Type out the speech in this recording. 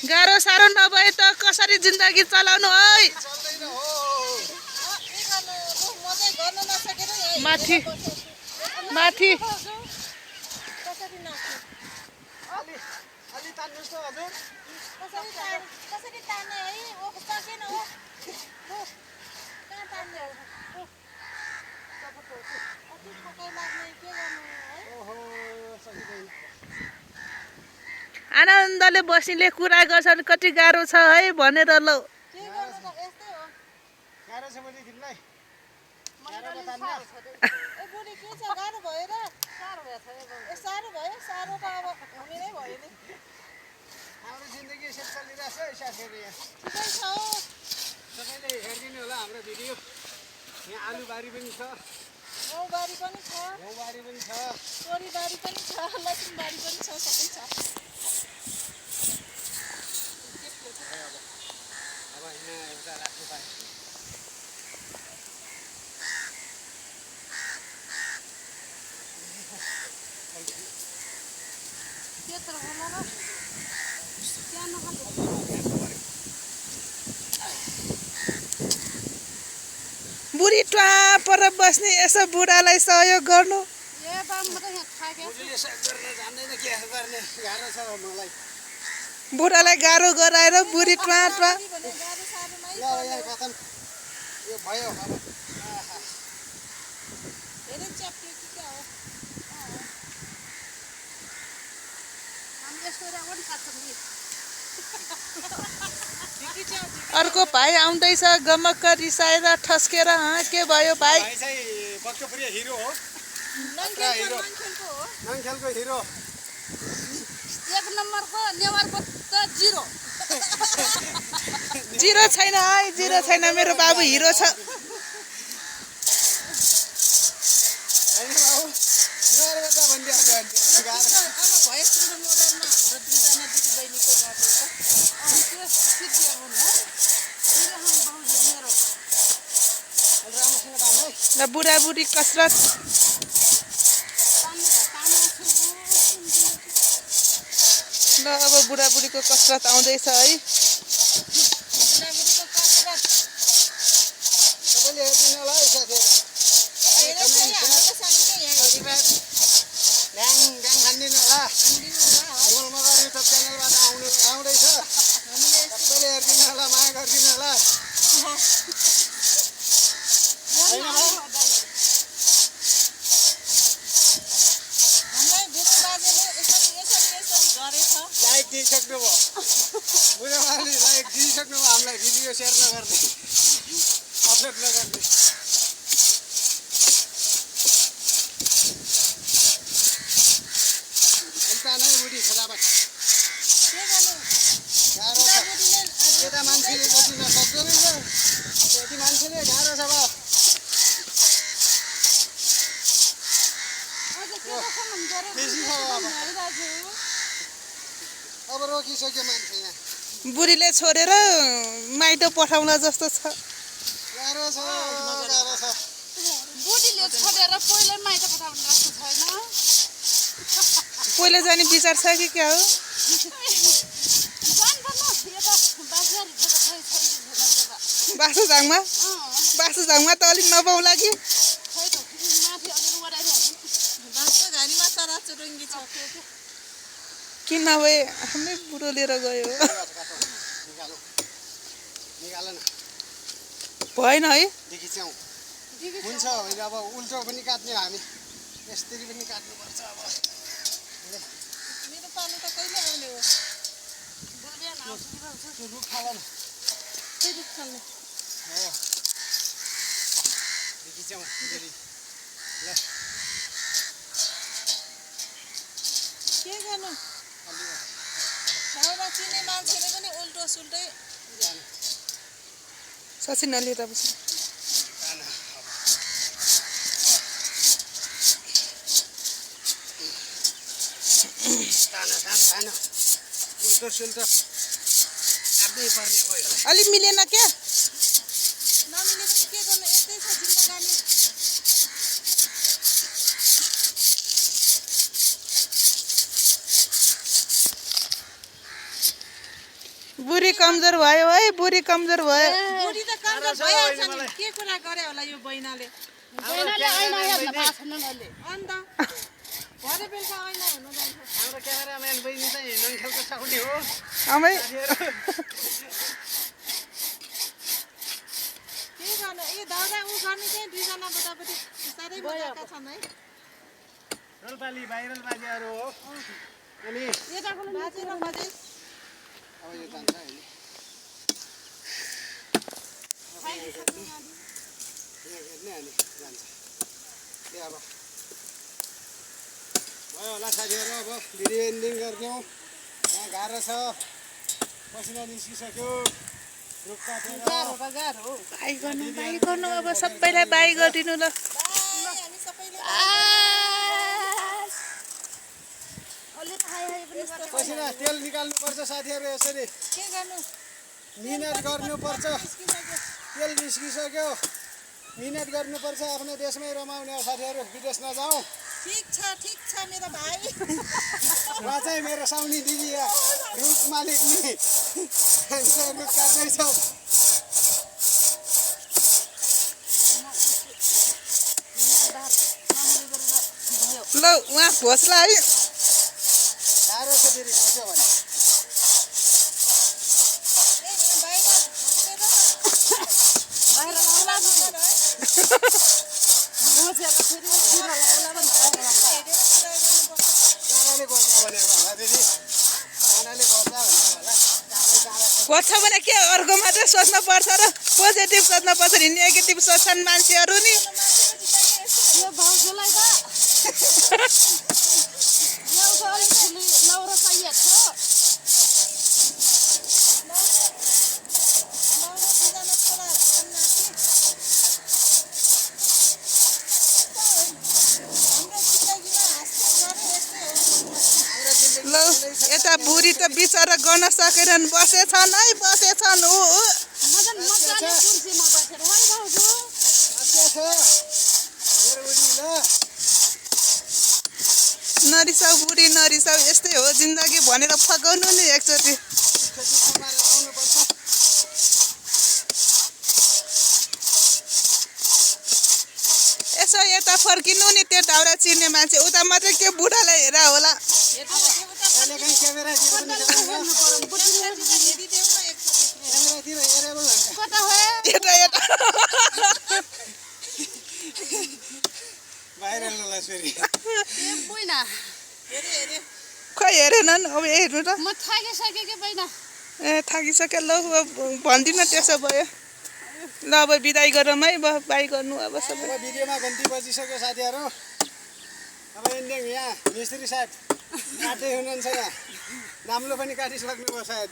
गाह्रो साह्रो नभए त कसरी जिन्दगी चलाउनु है। माथि माथि आनन्दले बस्नेले कुरा गर्छन् कति गाह्रो छ है भनेर ल हाम्रो भिडियो यहाँ आलुबारी पनि छ, गहुँबारी पनि छ, गहुँबारी पनि छ, तोरीबारी पनि छ, लसुनबारी पनि छ, सबै छ। अब यहाँ एउटा राख्नु पाएँ। त्यत्रो होला र त्यहाँ नखाले बुढी ट्वा पर बस्ने यसो बुढालाई सहयोग गर्नु। ए बा म त यहाँ थाके बुढीले सहयोग गर्न जान्दैन के गर्ने, गाह्रो छ मलाई। बुढालाई गाह्रो गराएर बुढी ट्वा ट्वा। भने गाह्रो साह्रोमै ल यहाँ खतम, यो भयो अब। धेरै च्याप्यो कि क्या हो। हामी यस्तो रावण खान्छौँ नि। अर्को भाइ आउँदैछ गमक्क रिसाएर ठस्केर। के भयो भाइ? भाइ चाहिँ भक्तपुरिया हिरो हो, नङखेलको हो। नङखेलको हिरो। एक नम्बरको नेवारको त जिरो। जिरो छैन है, जिरो छैन, मेरो बाबु हिरो छ। होइन बाबु, नेवारको त भनिदिइहाल्यो अनि गाह्रो। अब भएस मोबाइलमा हाम्रो दुईजना दिदीबहिनीको गर्दै त्यो सिद्धि हो नि मेरो राम्रोसँग काम है। र बुढाबुढी कसरत। ल अब बुढाबुढीको कसरत आउँदैछ है। बुढाबुढीको कसरत सबैले हेरिदिनु होला है साथीहरू। ड्याङ ड्याङ खानिदिनु होला। मोल मगर युट्युब च्यानलबाट आउँदैछ, सबैले हेरिदिनु होला, माया गरिदिनु होला। लाइक दिइसक्नुभयो, बुढामाले लाइक दिइसक्नुभयो, हामीलाई भिडियो सेयर नगर्ने, अपलोड नगर्ने। नै बुढी फटाफट गाह्रो छ। यता मान्छेले बसिन सक्दैन नि त, यति मान्छेले गाह्रो छ। बेसी छ अब रोकिसक्यो मान्छे यहाँ। बुढीले छोडेर माइतो पठाउला जस्तो छ। गाह्रो छ, गाह्रो छ। बुढीले छोडेर पहिला माइत पठाउनु राख्नु छैन। पहिला जाने विचार छ कि क्या हो? बासुझाङमा बासुझाङमा त अलिक नपाउला कि। किन नभए आफ्नै बुढो लिएर गयो। भएन है? हुन्छ होइन, अब उल्टो पनि काट्ने हामी, यसरी पनि काट्नुपर्छ। अब मेरो पालो त कहिले आउने हो? त्यो रुख खाला न, त्यही रुख खाल्ने हो देखिच्याउ फेरि। ल के गर्नु? ठाउँमा चिन्ने मान्छेले पनि उल्टो सुल्टै सचिन नलिएर बस्छ। उल्टो सुल्टो काट्नै पर्ने भयो। अलि मिलेन क्या? नमिले पनि के गर्नु, यस्तै छ जिन्दगानी। बुढी कमजोर भयो है बुढी कमजोर भयो बुढी त कमजोर भइहाल्छ नि के कुरा गरे होला यो बहिनाले बहिनाले ऐना हेर्न पाएको छैन अन्त भरे बेलुका ऐना हेर्नु जान्छ हाम्रो क्यामेराम्यान बहिनी चाहिँ नङखेलको साउनी हो आमै के गर्नु ए दाउरा उ गर्ने चाहिँ दुईजना बुढाबुढी साह्रै मजाका छन् है रोल्पाली भाइरल बाजेहरू हो अनि बाजे र बजे अब यो जान्छ अहिले हेर्ने अनि जान्छ ए अब भयो होला साथीहरू अब भिडियो एन्डिङ गरिदिउँ यहाँ गाह्रो छ पसिना निस्किसक्यो रुख काटेर बाई गर्नु अब सबैलाई बाई गरिदिनु ल पसिना तेल निकाल्नुपर्छ साथीहरू यसरी के गर्नु मिहिनेत गर्नुपर्छ तेल निस्किसक्यो मिहिनेत गर्नुपर्छ आफ्नो देशमै रमाउने हो साथीहरू विदेश नजाउँ ठीक छ मेरो भाइ र चाहिँ मेरो साउनी दिदी रुख मालिक नि रुख काट्दैछ ल उहाँ घोसला है गाह्रो छ फेरि बस्यो भने कानाले गोच्छ भनेको होला दिदी कानाले गोच्छ भनेको होला घोज्छ भने के अर्को मात्रै सोच्नु पर्छ र पोजिटिभ सोच्नु पर्छ नि नेगेटिभ सोच्छन् मान्छेहरू नि यो भाउजूलाई त एउटा अलिकति लौरो चाहिएको छ ल यता बुढी त बिचरा गर्न सकेनन् बसेछन् है बसेछन् ऊ मजाले कुर्सीमा बसेर है भाउजू मेरो बुढी ल नरिसाउ बुढी नरिसाउ यस्तै हो जिन्दगी भनेर फकाउनु नि एकचोटि यसो यता फर्किनु नि त्यो दाउरा चिर्ने मान्छे उता मात्रै के बुढालाई हेर होला कहिलेकाहीँ क्यामेरातिर पनि क्यामेरातिर हेरेर कता हो यता यता भाइरल होला फेरि बुइना खै हेरेनन् अब हेर्नु त म थाकिसकेँ के बैना ए थाकिसक्यो ल भन्दिनँ त्यसो भयो ल अब बिदाई गरौँ है बाई गर्नु अब सबै अब भिडियोमा घन्टी बजिसक्यो साथीहरू अब एन्डिङ यहाँ मिस्त्री साहब काट्दै हुनुहुन्छ यहाँ नाम्लो पनि काटिसक्नुभयो सायद